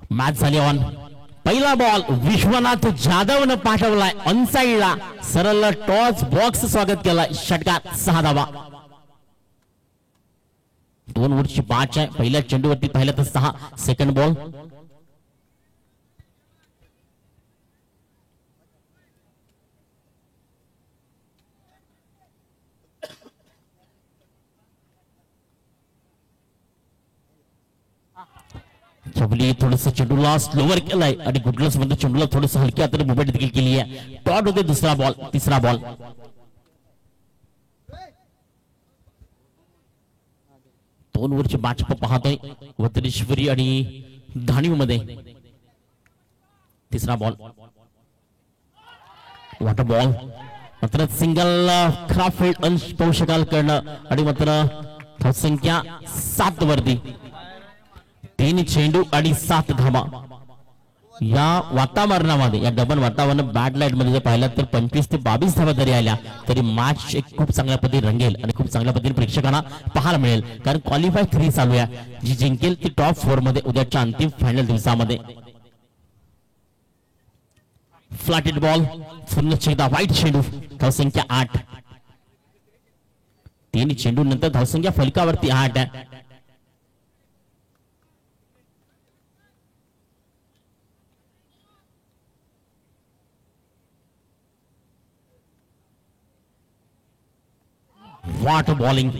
Match झाली on. पहिला ball Vishwanath जाधवनं पाठवलाय अनसाईडला, सरळ टॉस बॉक्स स्वागत केलाय, षटकार 6 धावा. 2 ओव्हरची मॅच आहे. पहिल्या चेंडूवरती पाहिलं तर 6. सेकंड बॉल चबली थोडस चेंडूला स्लोवर केलाय आणि गुडलस मध्ये चेंडूला थोडस हलक्या हाताने मुवमेंट देखील केली आहे. डॉट होते दुसरा बॉल. तिसरा बॉल दोन ओव्हरची मॅच पाहतोय वतनेश्वरी आणि धाणीव मध्ये. तिसरा बॉल वॉटर बॉल मात्र सिंगल खराब फील्ड अंश पाहू शकाल करणं आणि मात्र धावसंख्या 7 वरती. 3 चेंडू आणि 7 धावा. या वातावरणामध्ये या डबल वातावरण बॅड लाईट मध्ये जर पाहिलं तर 25 ते 22 धावा जरी आल्या तरी मॅच एक खूप चांगल्या पद्धतीने रंगेल आणि खूप चांगल्या पद्धतीने प्रेक्षकांना पाहायला मिळेल. कारण क्वालिफाय 3 चालू आहे. जी जिंकेल ती टॉप 4 मध्ये उद्याच्या अंतिम फायनल दिवसामध्ये. फ्लॅटेड बॉल पुन्हा वाईट चेंडू. धावसंख्या 8. 3 चेंडू नंतर धावसंख्या फलकावरती 8 आहे. वाट बॉलिंग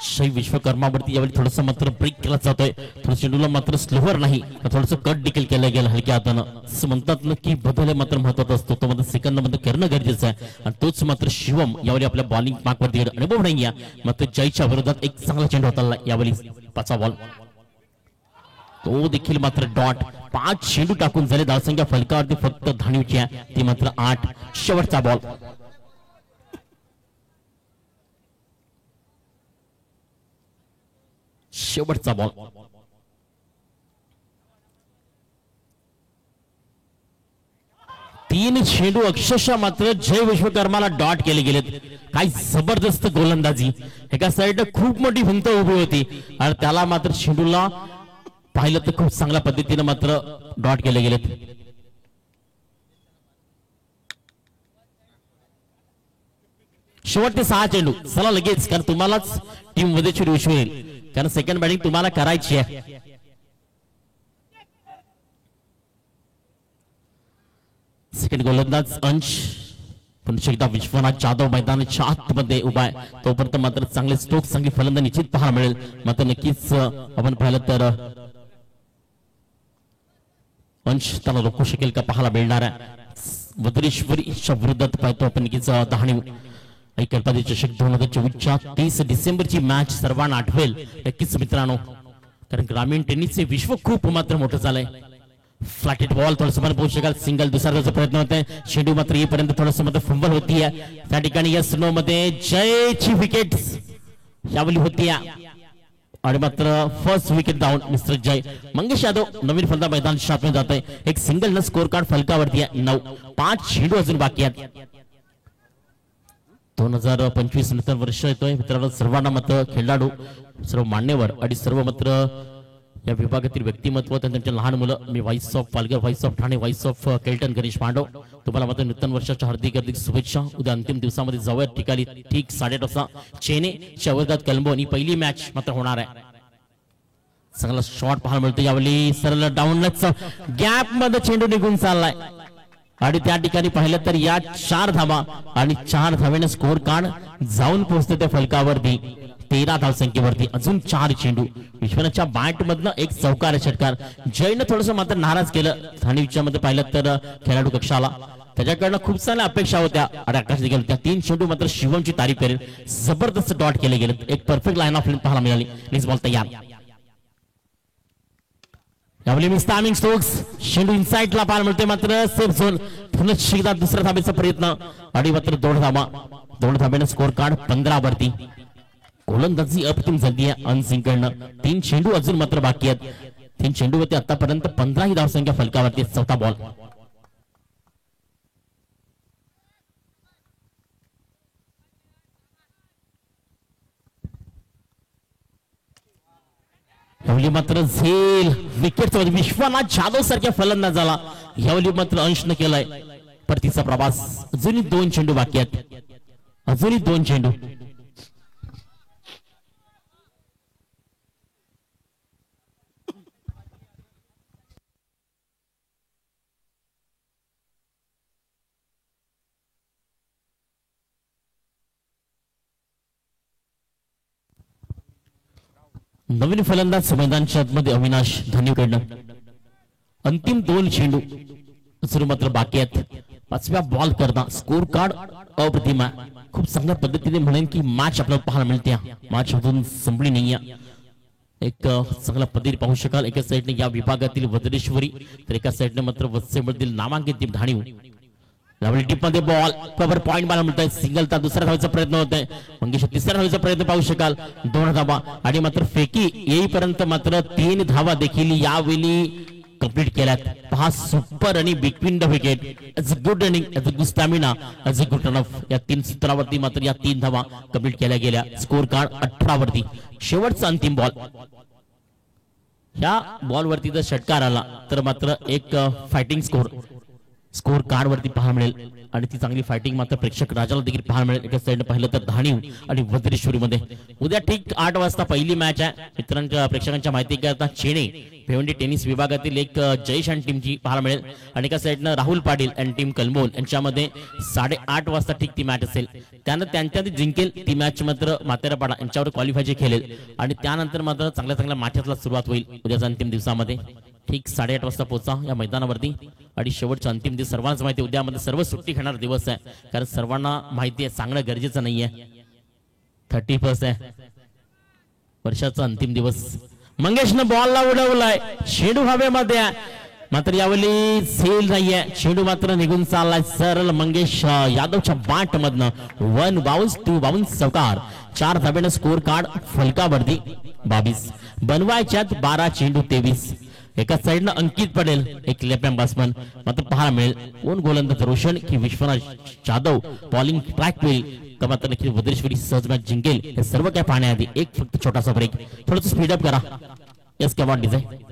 शै विश्वकर्मावरती यावेळी थोडस मात्र ब्रेक केला जातोय. थोडं चेंडूला मात्र स्लोवर नाही थोडस कट देखील केलं गेलं हलक्या हातानं. असं म्हणतात ना की बदल मात्र महत्वाचा असतो. तो मात्र सेकंद मध्ये करणं गरजेचं आहे आणि तोच मात्र शिवम यावेळी आपल्या बॉलिंग मार्कवरती अनुभव नाही आहे. मात्र जयच्या विरोधात एक चांगला चेंडू होता यावेळी. 5वा बॉल तो देखील मात्र डॉट. 5 चेंडू टाकून झाले. धावसंख्या फलकावरती फक्त धाणीवची आहे ती मात्र 8. शेवटचा बॉल शेवटचा बॉल 3 चेंडू अक्षरशः मात्र जय विश्वकर्माला डॉट केले गेलेत. काय जबरदस्त गोलंदाजी. एका साइड खूप मोठी भिंत उभी होती आणि त्याला मात्र चेंडूला पाहिलं तर खूप चांगल्या पद्धतीने मात्र डॉट केले गेलेत. शेवटचे 6 चेंडू. चला लगेच कारण तुम्हालाच टीम मध्ये विश्व येईल कारण सेकंड बॅटिंग तुम्हाला करायची आहे. सेकंड गोलंदाज अंश पुन्हा एकदा विश्वनाथ जाधव मैदानाच्या आतमध्ये उभा आहे. तोपर्यंत मात्र चांगले स्ट्रोक चांगली फलंदाजी निश्चित पाहायला मिळेल. मात्र नक्कीच आपण पाहिलं तर अंश त्याला रोखू शकेल का पाहायला मिळणार आहे. वज्रेश्वरीच्या विरोधात पाहतो आपण नक्कीच धाणीव ऐकलपादी चषक 2024च्या 30 डिसेंबरची मॅच सर्वांना आठवेल नक्कीच मित्रांनो. कारण ग्रामीण टेनिसचे विश्व खूप मात्र मोठं झालंय. फ्लॅटेड बॉल थोडंसं पण पोहोचू शकाल. सिंगल दुसऱ्याचा प्रयत्न होतोय. चेंडू मात्र येईपर्यंत थोडंसं मात्र फंबल होतीये. त्या ठिकाणी या स्नो मध्ये जयची विकेट यावेळी होती आणि मात्र फर्स्ट विकेट डाऊन मिस्टर जय. मंगेश यादव नवीन फलंदाज मैदान शातमध्ये जात आहे. एक सिंगल न स्कोर कार्ड फलकावरती आहे. 9. 5 चेंडू अजून बाकी आहेत. 2025 नूतन वर्ष येतोय मित्रांनो. सर्वांना मात्र खेळाडू सर्व मान्यवर आणि सर्व मात्र या विभागातील व्यक्तिमत्व त्यांच्या लहान मुलं. मी voice of Palghar, voice of Thane, voice of केल्टन गणेश पांडव तुम्हाला मात्र नूतन वर्षाच्या हार्दिक हार्दिक शुभेच्छा. उद्या अंतिम दिवसामध्ये जाऊया ठिकाणी ठीक 8:30 वाजता चेन्नईच्या विरोधात कलंबो ही पहिली मॅच मात्र होणार आहे. चांगला शॉट पाहायला मिळतो यावेळी. सरळ डाऊनच गॅप मध्ये चेंडू निघून चाललाय आणि त्या ठिकाणी पाहिलं तर या 4 धावा आणि 4 धावेने स्कोर कार्ड जाऊन पोहोचते त्या फलकावरती 13 धावसंख्येवरती. अजून 4 चेंडू. विश्वनाथच्या बॅट मधनं एक चौकार षटकार. जयनं थोडस मात्र नाराज केलं. ठाणेच्या मध्ये पाहिलं तर खेळाडू कक्षाला त्याच्याकडनं खूप साऱ्या अपेक्षा होत्या आणि आकाश देखील होत्या. 3 चेंडू मात्र शिवमची तारीफ करेल. जबरदस्त डॉट केले गेले. एक परफेक्ट लाईन ऑफ पाहायला मिळाली. नेक्स्ट बॉल तयार. यावेळी मिस्टामिंग स्टोक्स चेंडू इनसाइडला पाहायला मिळते मात्र सेफ झोन. पुन्हा एकदा दुसऱ्या धाबेचा प्रयत्न आणि मात्र 2 धावा. 2 धाब्याने स्कोर कार्ड 15 वरती. गोलंदाजी अप्रतिम झाली आहे अनसिंकडनं. 3 चेंडू अजून मात्र बाकी आहेत. 3 चेंडूवरती आतापर्यंत 15 ही धावसंख्या फलकावरती. 4था बॉल यावेळी मात्र झेल विकेट विश्वनाथ जाधव सारख्या फलंदाजाला यावेळी मात्र अंश न केलाय. परतीचा प्रवास. अजूनही 2 चेंडू बाकी आहेत. अजूनही 2 चेंडू. नवीन फलंदाज मैदानाच्या आतमध्ये अविनाश धानिवकडनं. अंतिम 2 चेंडू सुरू मात्र बाकी आहेत. 5व्या बॉल करता स्कोर कार्ड अप्रतिम आहे. खूप चांगल्या पद्धतीने म्हणेन की मॅच आपल्याला पाहायला मिळते. मॅच अजून संपली नाहीये. एक चांगल्या पद्धतीने पाहू शकाल. एका साईडने या विभागातील वज्रेश्वरी तर एका साईडने मात्र वत्सेमधील नामांकित टीम धाणीव. मध्ये बॉल कव्हर पॉइंट मला म्हणताय. सिंगल तर दुसऱ्या धावेचा प्रयत्न होत आहे. मंगेश तिसऱ्या धावेचा प्रयत्न पाहू शकाल. 2 धावा आणि मात्र फेकी येईपर्यंत मात्र 3 धावा देखील यावेळी कंप्लीट केल्यात. पहा सुपर आणि between the wicket. It's a good running, it's a good stamina, it's a good run of. या 3 सूत्रावरती मात्र या 3 धावा कंप्लीट केल्या गेल्या. स्कोर कार्ड 18 वरती. शेवटचा अंतिम बॉल. ह्या बॉल वरती जर षटकार आला तर मात्र एक फायटिंग स्कोर कार्ड वरती पाहायला मिळेल आणि ती चांगली फायटिंग मात्र प्रेक्षक राजाला देखील पाहायला मिळेल. एका साईडने पाहिलं तर धाणीव आणि वज्रेश्वरी मध्ये उद्या ठीक 8 वाजता पहिली मॅच आहे. मित्रांच्या प्रेक्षकांच्या माहिती करता चेणे भिवंडी टेनिस विभागातील एक जयेश आणि टीमची पाहायला मिळेल आणि एका साईडनं राहुल पाटील आणि टीम कलमोल यांच्यामध्ये 8:30 वाजता ठीक ती मॅच असेल. त्यानंतर त्यांच्यात जिंकेल ती मॅच मात्र मातेरापाडा यांच्यावर क्वालिफायचे खेळेल आणि त्यानंतर मात्र चांगल्या मॅचेसला सुरुवात होईल उद्याच्या अंतिम दिवसामध्ये. ठीक 8:30 वाजता पोहोचा या मैदानावरती आणि शेवटचा अंतिम दिवस. सर्वांच माहिती उद्यामध्ये सर्व सुट्टी घेणार दिवस आहे कारण सर्वांना माहिती आहे सांगणं गरजेचं नाहीये. 31 आहे वर्षाचा अंतिम दिवस. मंगेशनं बॉलला उडवलाय. चेंडू हवेमध्ये मात्र यावेळी झेल नाहीये. चेंडू मात्र निघून चाललाय सरळ मंगेश यादवच्या बाट मधनं. 1 बाउन्स 2 बाउन्स चौकार. 4 धाब्यानं स्कोर कार्ड फलकावरती 22. बनवायच्यात 12 चेंडू 23. एका साईडनं अंकित पडेल एक लेफ्ट हँड बॅट्समन मात्र पाहायला मिळेल. कोण गोलंदाज रोशन की विश्वनाथ जाधव बॉलिंग ट्रॅक होईल का मात्र नक्की वज्रेश्वरी सहज मॅच जिंकेल हे सर्व काय पाहण्याआधी एक फक्त छोटासा ब्रेक. थोडंसं स्पीडअप करा. Yes come on design.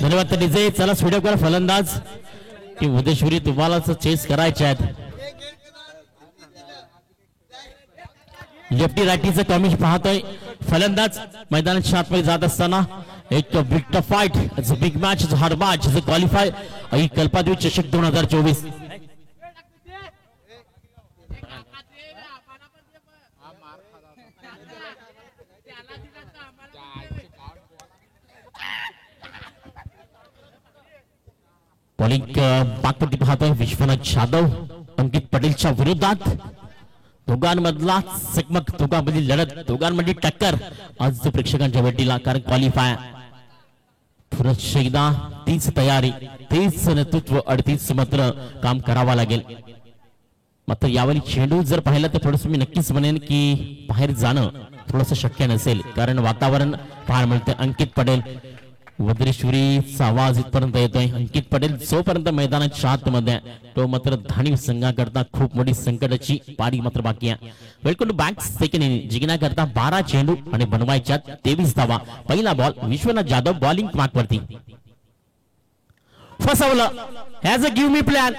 धन्यवाद डीजे. चला स्पीडअप करा. फलंदाज की वज्रेश्वरी तुम्हाला चेस करायचे आहेत. लेफ्टी रायटीचं कॉम्बिनेशन पाहतोय. फलंदाज मैदानाच्या आतमध्ये जात असताना एक big fight. Big match hard match qualify Kalpadweep चषक 2024. बॉलिंग बागपट्टी पाहतोय विश्वनाथ जाधव अंकित पटेलच्या विरोधात. दोघांमधला चकमक, दोघांमधील लढत, दोघांमधली टक्कर आज प्रेक्षकांच्या भेटीला. कारण क्वालिफाय पुन्हा एकदा तीच तयारी, तीच नेतृत्व, 38 मात्र काम करावं लागेल. मात्र यावेळी चेंडू जर पाहिला तर थोडंसं मी नक्कीच म्हणेन की बाहेर जाणं थोडंसं शक्य नसेल कारण वातावरण पाहायला मिळते. अंकित पटेल वज्रेश्वरीचा आवाज इथपर्यंत येतोय. अंकित पटेल जोपर्यंत मैदानाच्या आतमध्ये तो मात्र धाणीव संघाकरता खूप मोठी संकटाची पारी मात्र बाकी आहे. Welcome to back. Second inning जिंकण्याकरता 12 चेंडू आणि बनवायच्या 23 धावा. पहिला बॉल विश्वनाथ जाधव बॉलिंग मार्कवरती. फसवलं. Has a give me plan.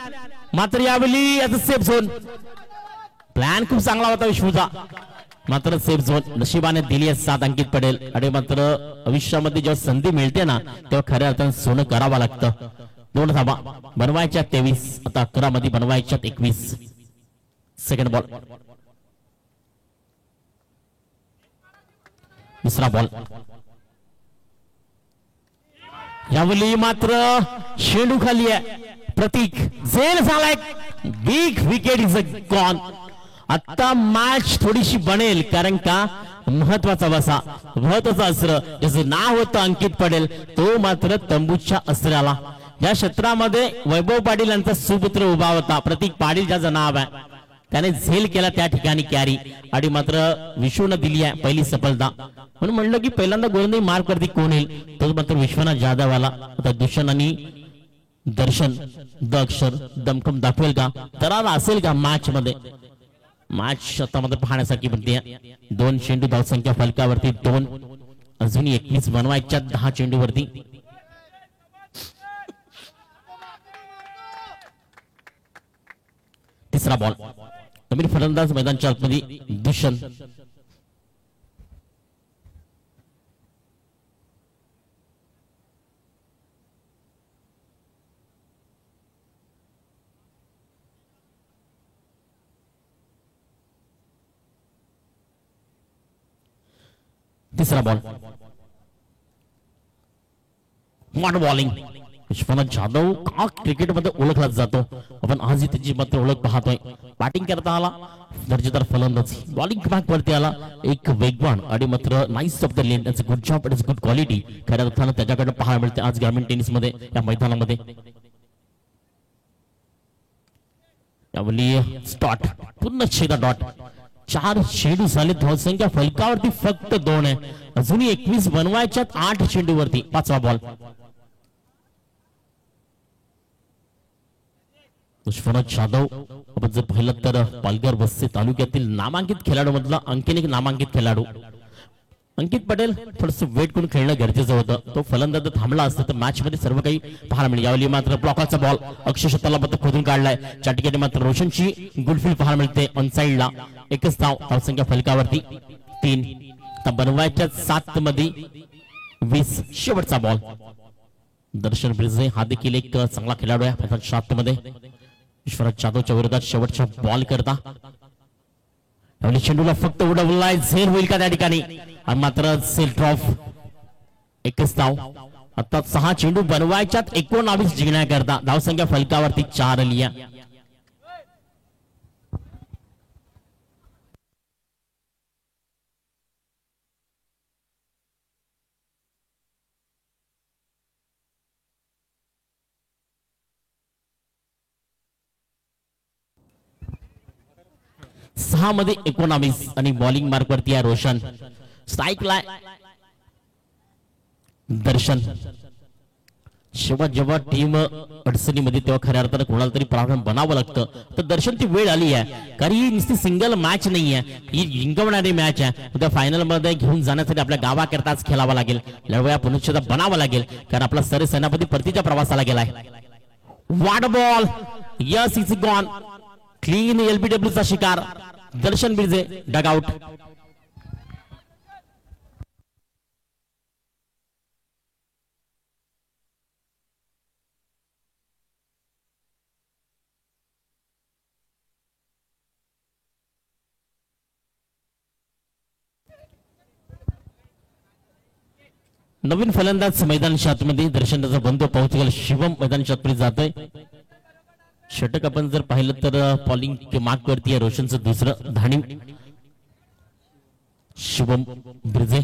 मात्र यावेळी याचा सेफ झोन प्लॅन खूप चांगला होता विश्वचा मात्र सेफ झोन नशिबाने दिली आहे 7 अंकित पडेल आणि मात्र आयुष्यामध्ये जेव्हा संधी मिळते ना तेव्हा खऱ्या अर्थाने सोनं करावं लागतं. 2 धाबा बनवायच्या 23 आता 11 मध्ये बनवायच्या 21. सेकंड बॉल दुसरा बॉल यावेळी मात्र शेंडू खाली आहे प्रतीक झेल झालाय बिग विकेट इज गॉन. आता मॅच थोडीशी बनेल कारण का महत्वाचा बसा महत्वाचा अस्त्र ज्याचं नाव होतं अंकित पडेल तो मात्र तंबूच्या अस्त्राला या क्षेत्रामध्ये वैभव पाटील यांचा सुपुत्र उभा होता. प्रतीक पाटील ज्याचं नाव आहे त्याने झेल केला त्या ठिकाणी कॅरी आणि मात्र विश्वनं दिली आहे पहिली सफलता. म्हणून म्हणलं की पहिल्यांदा गोलंदाजी मार्क करते कोण येईल तो मात्र विश्वनाथ जाधव आला. आता दुष्यंत आणि दर्शन द अक्षर दमखम दाखवेल का तरारा असेल का मॅच मध्ये. मॅच आता मध्ये पाहण्यासारखी बनते. 2 चेंडू धावसंख्या फलकावरती 2 अजून 21 बनवायच्या 10 चेंडूवरती. तिसरा बॉल नवीन फलंदाज मैदानच्या आतमध्ये दुष्यंत. तिसरा ball smart bowling Vishwanath Jadhav का क्रिकेटमध्ये ओळखला जातो आपण आजही त्याची मात्र ओळख पाहतोय. बॅटिंग करता आला दर्जेदार फलंदाजी बॉलिंग भाग वरती आला एक वेगवान आणि मात्र नाईस ऑफ द लेन त्याचं good job it's good quality खऱ्या अर्थानं त्याच्याकडे पाहायला मिळते आज ग्रामीण टेनिस मध्ये या मैदानामध्ये. यावेळी स्टॉट पूर्ण छेदा डॉट 4 चेंडू झाले धावसंख्या फलकावरती फक्त 2 आहे अजूनही 21 बनवायच्यात 8 चेंडूवरती. 5वा बॉल विश्वनाथ जाधव आपण जर पाहिलं तर पालघर वस्ती तालुक्यातील नामांकित खेळाडू मधला आणखीन एक नामांकित खेळाडू अंकित पटेल थोडस वेट करून खेळणं गरजेचं होतं. तो फलंदाज थांबला असता तर मॅच मध्ये सर्व काही पाहायला मिळेल. यावेळी मात्र ब्लॉकरचा बॉल अक्षरशः तलावात खोदून काढलाय. त्या ठिकाणी मात्र रोशनची गुडफील्ड पाहायला मिळते ऑन साइडला. एकच धावसंख्या फलकावरती 3 तर बनवायच्या 7 मध्ये 20. शेवटचा बॉल दर्शन ब्रिजे हा देखील एक चांगला खेळाडू आहे 7 मध्ये. विश्वनाथ जाधवच्या विरोधात शेवटचा बॉल करता चेंडूला फक्त उडवलाय झेल होईल का त्या ठिकाणी मात्र सेल ड्रॉप. एकच धाव आता 6 चेंडू बनवायच्यात 19 जिंकण्याकरता धावसंख्या फलकावरती 4 लिया. सहा मध्ये 19 आणि बॉलिंग मार्क वरती आहे रोशन. स्ट्राईकला दर्शन. जेव्हा टीम अडचणीमध्ये तेव्हा खऱ्या अर्थानं कोणाला तरी प्रारंभ बनावं लागतं तर दर्शन ती वेळ आली आहे कारण ही नुसती सिंगल मॅच नाही आहे ही जिंकवणारी मॅच आहे. उद्या फायनल मध्ये घेऊन जाण्यासाठी आपल्या गावाकरताच खेळावं लागेल लढवया पुनश्चेता बनावं लागेल कारण आपला सर सेनापती परतीच्या प्रवासाला गेलाय. वाट ball yes is gone clean LBW चा शिकार दर्शन बिर्जे डगआउट. नवीन फलंदाज मैदानाच्या आतमध्ये दर्शनाचा बंधू पोहोचेल शिवम मैदानाच्या आतमध्ये जातोय. षटक आपण जर पाहिलं तर बॉलिंग मार्क वरती आहे रोशनचं दुसरं धाणी शुभम ब्रिजे.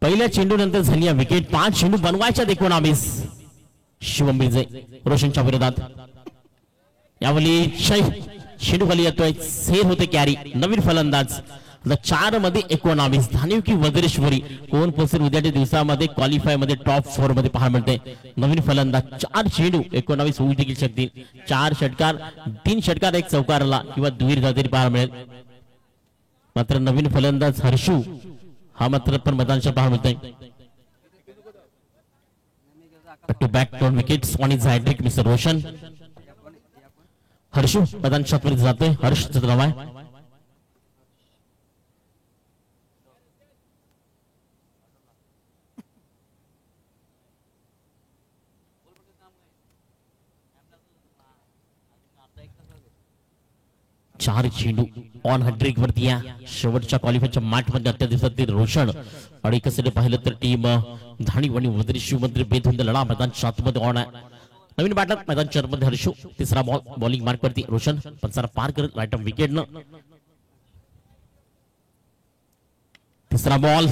पहिल्या चेंडू नंतर झाली विकेट 5 चेंडू बनवायच्या 19 शुभम ब्रिजे रोशनच्या विरोधात. यावेळी चेंडू खाली येतोय सेल होते कॅरी. नवीन फलंदाज 4 मध्ये 19 धानीव की वज्रेश्वरी कोण पोहोचेल उद्याच्या दिवसामध्ये क्वालिफाय मध्ये टॉप 4 मध्ये पाहायला मिळते. नवीन फलंदाज 4 चेंडू 19 होऊ देखील शकतील. 4 षटकार 3 षटकार 1 चौकारला किंवा दुहेरी तरी पाहायला मिळेल. मात्र नवीन फलंदाज हर्षू हा मात्र पण मैदानाच्या पाहायला मिळतोय. to back 2 wickets. One is hat-trick, Mr. Roshan. Harshu मैदान मध्ये जातोय. हर्षचं नाव आहे. चार चेंडू ऑन हॅट्रिक वरती या शेवटच्या क्वालिफायरच्या मॅच मध्ये आजच्या दिवसातील रोशन आणि कसं पाहिलं तर टीम धाणी वणी वदरी शिवमंत्री बेधुंद लढा मैदान 7 मध्ये ऑन आहे. नवीन बॅटर मैदान 4 मध्ये हर्षू. तिसरा बॉल बॉलिंग मार्क वरती रोशन पंचारा पार करत राईट विकेट न. तिसरा बॉल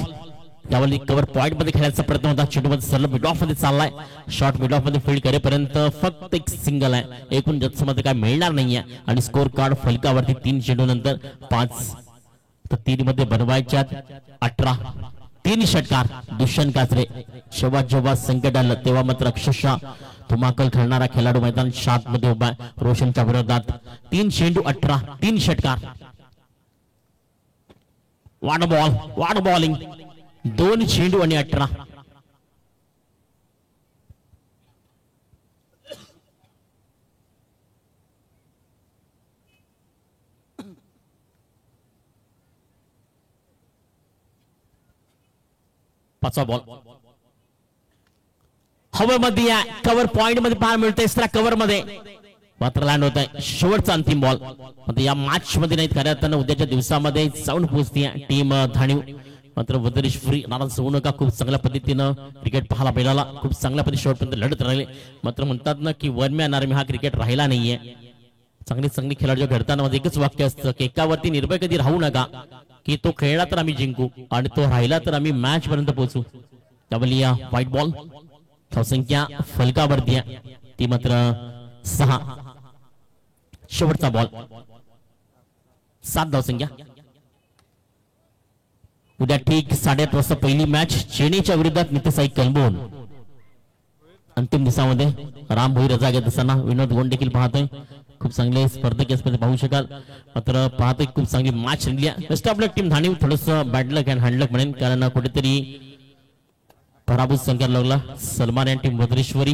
यावली कव्हर पॉइंट मध्ये खेळायचा प्रयत्न होता. चेंडू मध्ये सरळ मिड ऑफ मध्ये चाललाय. शॉट मिड ऑफ मध्ये फील्ड करेपर्यंत फक्त एक सिंगल आहे. एकूण जत्स मध्ये काय मिळणार नाहीये आणि स्कोर कार्ड फलकावरती 3 चेंडू नंतर 5 तर 3 मध्ये बनवायच्यात 18. 3 षटकार दुष्यंत काचरे. जेव्हा संकट आलं तेव्हा मात्र अक्षरशः धुमाकल खेळणारा खेळाडू मैदान 7 मध्ये उभा आहे. रोशनच्या विरोधात 3 चेंडू 18 3 षटकार. वाड बॉलिंग 2 चेंडू आणि 18. पाचवा बॉल हवेमध्ये कव्हर पॉइंट मध्ये पाहायला मिळते. एक्स्ट्रा कव्हर मध्ये मात्र लँड होत आहे. शेवटचा अंतिम बॉल आता या मॅच मध्ये नाही खऱ्या अर्थानं उद्याच्या दिवसामध्ये जाऊन पोहोचते टीम धाणीव. मात्र वदरीश फ्री नाराज होऊ नका. खूप चांगल्या पद्धतीनं क्रिकेट पाहायला बैलाला खूप चांगल्या पद्धतीने शेवटपर्यंत लढत राहिले. मात्र म्हणतात ना की वरम्या नारमी हा क्रिकेट राहिला नाहीये. चांगली खेळाडू घडताना माझं एकच वाक्य असतं की एकावरती निर्भय कधी राहू नका की तो खेळला तर आम्ही जिंकू आणि तो राहिला तर आम्ही मॅच पर्यंत पोहोचू. त्यामुळे या व्हाईट बॉल धावसंख्या फलकावरती ती मात्र 6. शेवटचा बॉल 7 धावसंख्या. उद्या ठीक 8:30 वाजता पहिली मॅच चेन्नईच्या विरोधात नितेसाई कलबोन. अंतिम दिवसामध्ये राम भोई रजा घेत असताना विनोद गोंड देखील पाहतोय. खूप चांगले स्पर्धक यामध्ये पाहू शकाल. मात्र पाहतोय खूप चांगली मॅच रंगली. बेस्ट ऑफ लक टीम धाणीव. थोडस bad luck and hand luck म्हणेन कारण कुठेतरी पराभूत संख्या लागला. सलमान आणि टीम वदरेश्वरी